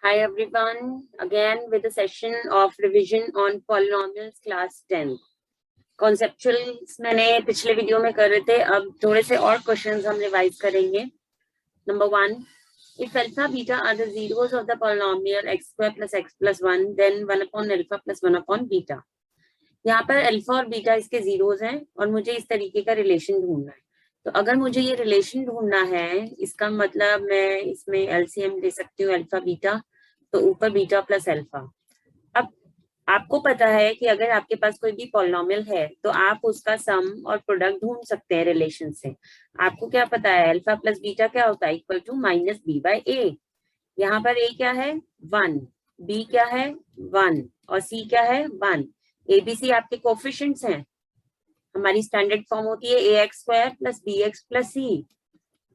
Hi everyone, again with a session of revision on polynomials class 10. Conceptuals मैंने पिछले video में कर रहे थे, अब थोड़े से और क्वेश्चंस हम रिवाइज करेंगे. Number 1, if alpha beta are the zeros of the polynomial x square plus x plus 1, then 1 upon alpha plus 1 upon beta. यहाँ पर अल्फा और बीटा इसके जीरोस हैं और मुझे इस तरीके का रिलेशन ढूंढना है. तो अगर मुझे ये रिलेशन ढूंढना है, इसका मतलब मैं इसमें एलसीएम ले सकती हूँ अल्फा बीटा, तो ऊपर बीटा प्लस अल्फा. अब आपको पता है कि अगर आपके पास कोई भी पॉलिनोमियल है तो आप उसका सम और प्रोडक्ट ढूंढ सकते हैं रिलेशन से. आपको क्या पता है, अल्फा प्लस बीटा क्या होता है, equal to minus B by A. यहाँ पर ए क्या है 1, बी क्या है 1 और सी क्या है 1. एबीसी आपके कोफिशिएंट्स हैं. हमारी स्टैंडर्ड फॉर्म होती है A X square plus B X plus C.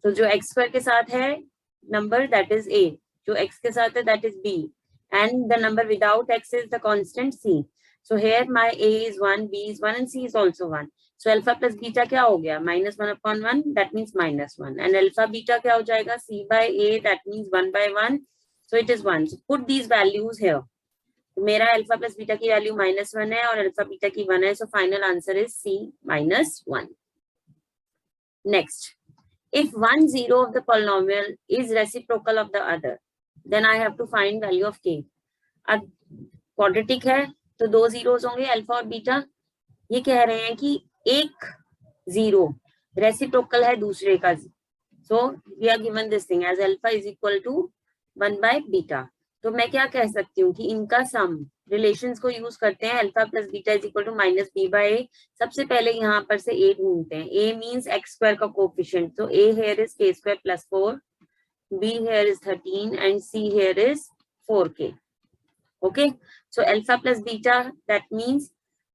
तो जो एक्स स्क्वायर के साथ है नंबर दैट इज ए, जो x के साथ है that is b, and the number without x is the constant c. So here my a is 1, b is 1 and c is also 1. So alpha plus beta क्या हो गया, minus 1 upon 1, that means minus 1. And alpha beta क्या हो जाएगा, c by a, that means 1 by 1. So it is 1. So put these values here. तो मेरा alpha plus beta की value -1 है और alpha beta की 1 है. So final answer is c -1. Next, if one zero of the polynomial is reciprocal of the other, then I have to find value of k. अब quadratic है तो दो zeros होंगे अल्फा और बीटा. ये कह रहे हैं कि एक जीरो रेसिप्रोकल है दूसरे का. So we are given this thing as alpha is equal to 1 by beta. तो मैं क्या कह सकती हूँ कि इनका सम रिलेशंस को यूज करते हैं. Alpha plus beta is equal to minus B by A. सबसे पहले यहाँ पर से ए ढूंढते हैं. ए मीन्स एक्स स्क्वायर का कोफिशिएंट. तो A here is K square plus 4, b here is 13 and c here is 4k. okay, so alpha plus beta, that means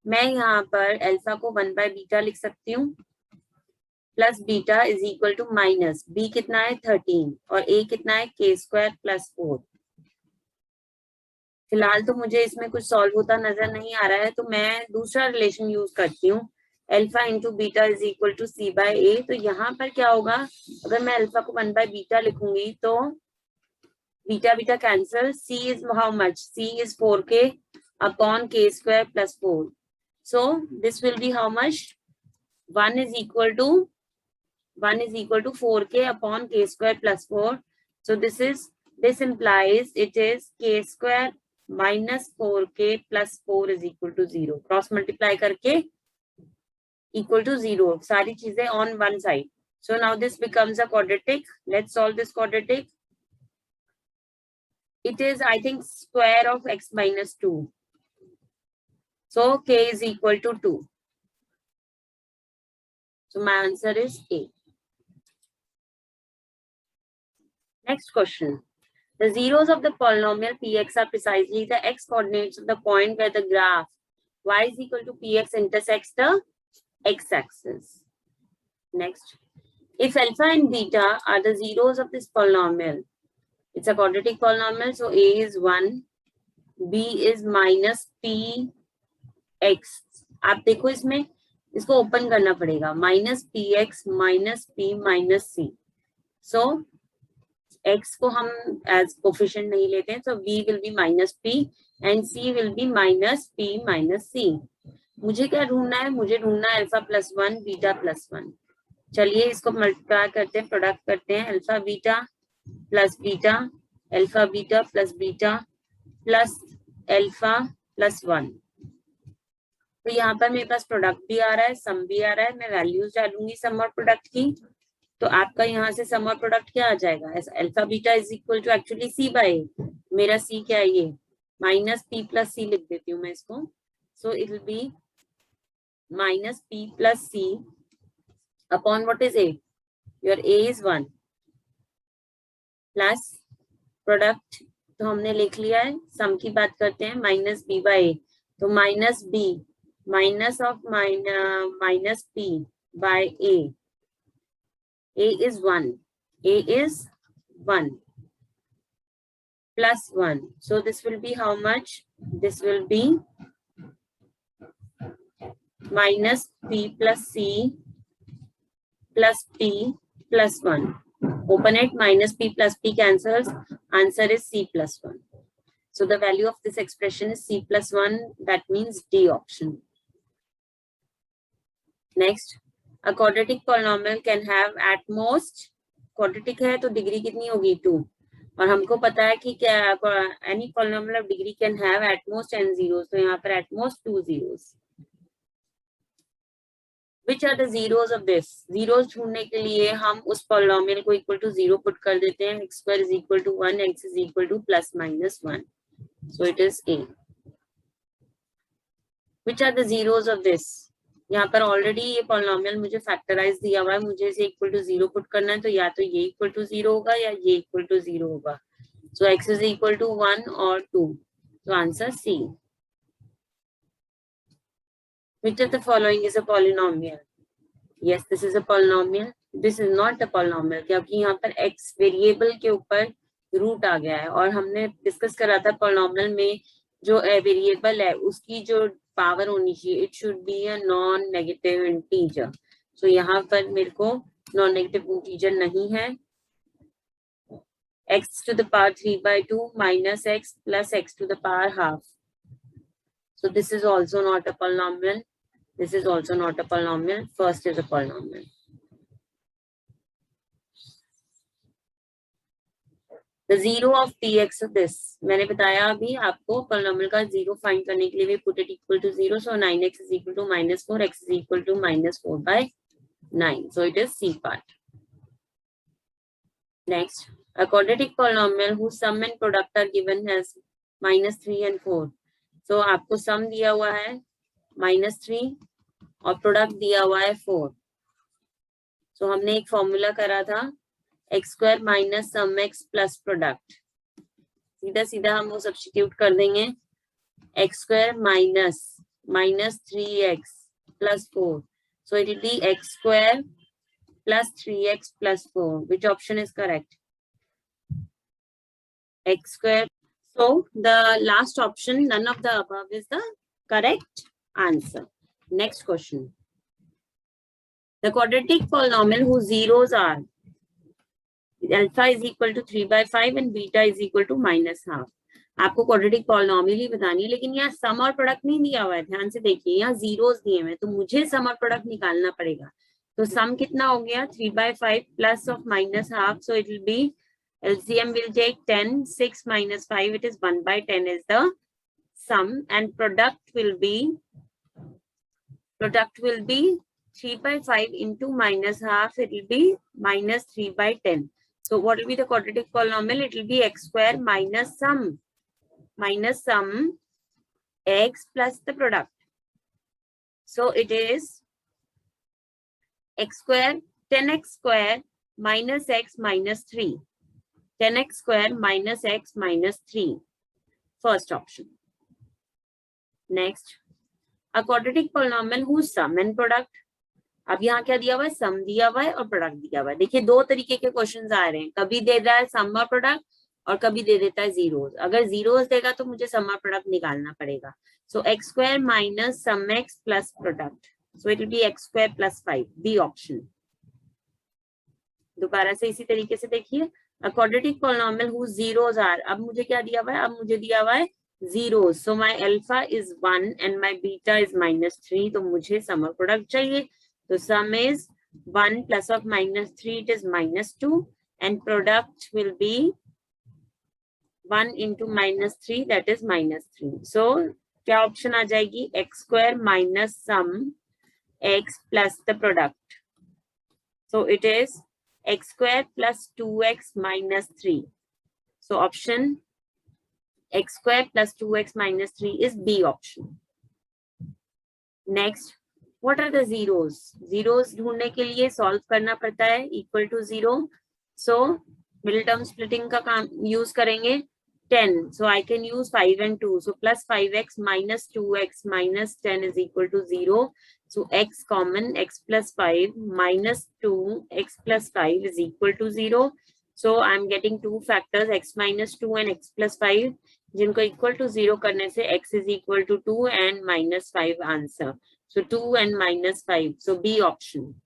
मैं यहाँ पर अल्फा को 1 by बीटा लिख सकती हूँ plus beta is equal to minus b कितना है 13 और a कितना है k स्क्वायर प्लस 4. फिलहाल तो मुझे इसमें कुछ सॉल्व होता नजर नहीं आ रहा है, तो मैं दूसरा रिलेशन यूज करती हूँ. Alpha into beta is equal to C by ए. तो यहाँ पर क्या होगा, अगर मैं अल्फा को 1 बाय बीटा लिखूंगी तो beta beta cancel. C is how much, c is 4k upon k square plus 4. So this will be how much, 1 is equal to 4k upon k square plus 4. So this implies it is k square minus 4k plus 4 is equal to 0. Cross multiply करके equal to 0. सारी चीजें on one side. So now this becomes a quadratic. Let's solve this quadratic. It is, I think, square of x minus 2. So k is equal to 2. So my answer is A. Next question. The zeros of the polynomial px are precisely the x coordinates of the point where the graph y is equal to px intersects the x-axis. Next, if alpha and beta are the zeros of this polynomial, it's a quadratic polynomial, so a is 1, b is minus px. आप देखो इसमें इसको open करना पड़ेगा, minus P X minus P minus C. So x को हम as coefficient नहीं लेते हैं, so v will be minus p and c will be minus p minus c. मुझे क्या ढूंढना है, मुझे ढूंढना है अल्फा प्लस 1 बीटा प्लस 1. चलिए इसको मल्टीप्लाई करते हैं, प्रोडक्ट करते हैं. Alpha beta plus beta, alpha beta plus beta plus alpha plus 1. तो यहाँ पर मेरे पास प्रोडक्ट भी आ रहा है, सम भी आ रहा है. मैं वैल्यूज डालूंगी सम और प्रोडक्ट की. तो आपका यहाँ से सम और प्रोडक्ट क्या आ जाएगा, alpha beta is equal to actually C by, मेरा सी क्या है, ये माइनस पी प्लस सी लिख देती हूँ मैं इसको. So it will be minus p plus c upon what is a, your a is 1 plus product तो हमने लिख लिया है. सम की बात करते हैं, माइनस बी बाय ए. तो minus b minus of minus p by a. A is 1. A is 1 plus 1. So this will be how much? This will be minus P plus C plus P plus 1. Open it, minus p plus p cancels. Answer is c plus 1. So the value of this expression is c plus 1. That means D option. Next, a quadratic polynomial can have at most, quadratic है तो degree कितनी होगी 2, और हमको पता है कि क्या any polynomial of degree can have at most n zeros, तो यहाँ पर at most 2 zeros. Which are the zeros of this? Zeros ढूंढने के लिए हम उस polynomial को equal to 0 put कर देते हैं. X square is equal to 1, x is equal to plus minus 1. So it is A. Which are the zeros of this? यहाँ पर ऑलरेडी ये पॉलिनोमियल मुझे फैक्टराइज दिया हुआ है, मुझे इसे इक्वल टू 0 पुट करना है, तो या तो ये इक्वल टू 0 होगा या ये इक्वल टू 0 होगा. सो x इज इक्वल टू 1 और 2. तो answer C. Which of the following is a polynomial? Yes, this is a polynomial. This is not a polynomial, क्योंकि यहाँ पर x वेरिएबल के ऊपर रूट आ गया है, और हमने डिस्कस करा था पॉलिनोमियल में जो वेरिएबल है उसकी जो पावर होनी चाहिए, it should be a non negative integer. So यहाँ पर मेरे को नॉन नेगेटिव इंटीजर नहीं है. x to the power 3/2 minus x plus x to the power half. So this is also not a polynomial. This is also not a polynomial. First is a polynomial. The zero of px of this. मैंने बताया अभी आपको polynomial का zero find करने के लिए भी put it equal to 0. So 9x is equal to -4, x is equal to -4/9. So it is C part. Next, a quadratic polynomial whose sum and product are given as -3 and 4. So आपको sum दिया हुआ है -3 और product दिया हुआ है 4. So हमने एक फॉर्मूला करा था x स्क्वायर माइनस सम x प्लस प्रोडक्ट. सीधा सीधा हम वो सब्स्टिट्यूट कर देंगे. x square minus 3x plus 4. So it will be x square plus 3x plus 4. Which option is correct? X square. So the last option, none of the above, is the correct answer. Next question. The quadratic polynomial whose zeros are alpha is equal to 3/5 and beta is equal to -half. आपको quadratic polynomial ही बतानी है, लेकिन यहाँ sum और product नहीं दिया हुआ है. ध्यान से देखिए, यहाँ zeros दिए हुए हैं, तो मुझे sum और product निकालना पड़ेगा. तो sum कितना हो गया? 3/5 plus of -half. So it will be LCM will take 10. 6 minus 5, it is 1/10 is the sum, and product will be 3/5 into -half. It will be -3/10. So what will be the quadratic polynomial? It will be x square minus sum x plus the product. So it is x square 10x square minus x minus 3. 10x square minus x minus 3. First option. Next, a quadratic polynomial whose sum and product. अब यहाँ क्या दिया हुआ है? सम दिया हुआ है और प्रोडक्ट दिया हुआ है. देखिए दो तरीके के क्वेश्चंस आ रहे हैं. कभी दे रहा है सम और प्रोडक्ट और कभी दे देता है जीरोस. अगर जीरोस देगा तो मुझे सम और प्रोडक्ट निकालना पड़ेगा. So X square minus sum X plus product. So it will be X square plus 5. B option. दोबारा से इसी तरीके से देखिए. A quadratic polynomial whose zeros are. अब मुझे क्या दिया हुआ है? अब मुझे दिया हुआ है zeros. So my alpha is 1 and my beta is -3. तो मुझे सम और प्रोडक्ट चाहिए. So sum is 1 plus of -3, it is -2, and product will be 1 into -3, that is -3. So क्या option आ जाएगी? x square minus sum x plus the product. So it is x square plus 2x minus 3. So option x square plus 2x minus 3 is B option. Next. What are the zeros? Zeros ढूंढने के लिए solve करना पड़ता है equal to 0. So middle term splitting का काम use करेंगे. 10. So I can use 5 and 2. So plus 5x minus 2x minus 10 is equal to 0. So x common, x plus 5 minus 2 x plus 5 is equal to 0. So I'm getting two factors, x minus 2 and x plus 5. जिनको equal to 0 करने से x is equal to 2 and -5 answer. So 2 and -5. So B option.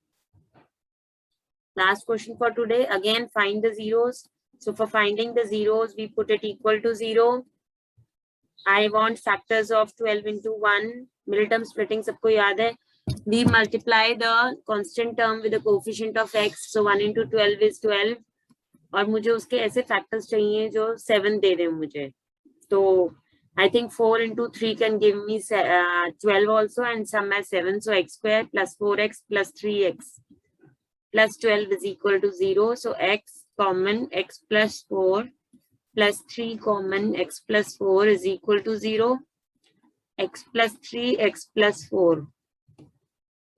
Last question for today. Again, find the zeros. So for finding the zeros, we put it equal to 0. I want factors of 12 into 1. Middle term splitting सबको याद है. We multiply the constant term with the coefficient of x. So 1 into 12 is 12. और मुझे उसके ऐसे factors चाहिए जो 7 दे दें मुझे. So I think 4 into 3 can give me 12 also, and sum as 7. So x square plus 4x plus 3x plus 12 is equal to 0. So x common, x plus 4 plus 3 common, x plus 4 is equal to 0. X plus 3, x plus 4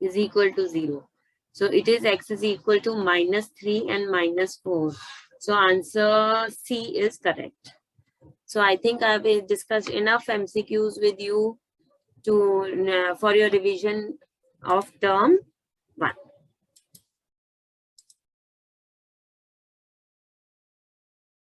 is equal to 0. So it is x is equal to -3 and -4. So answer C is correct. So I think I have discussed enough MCQs with you to for your revision of term.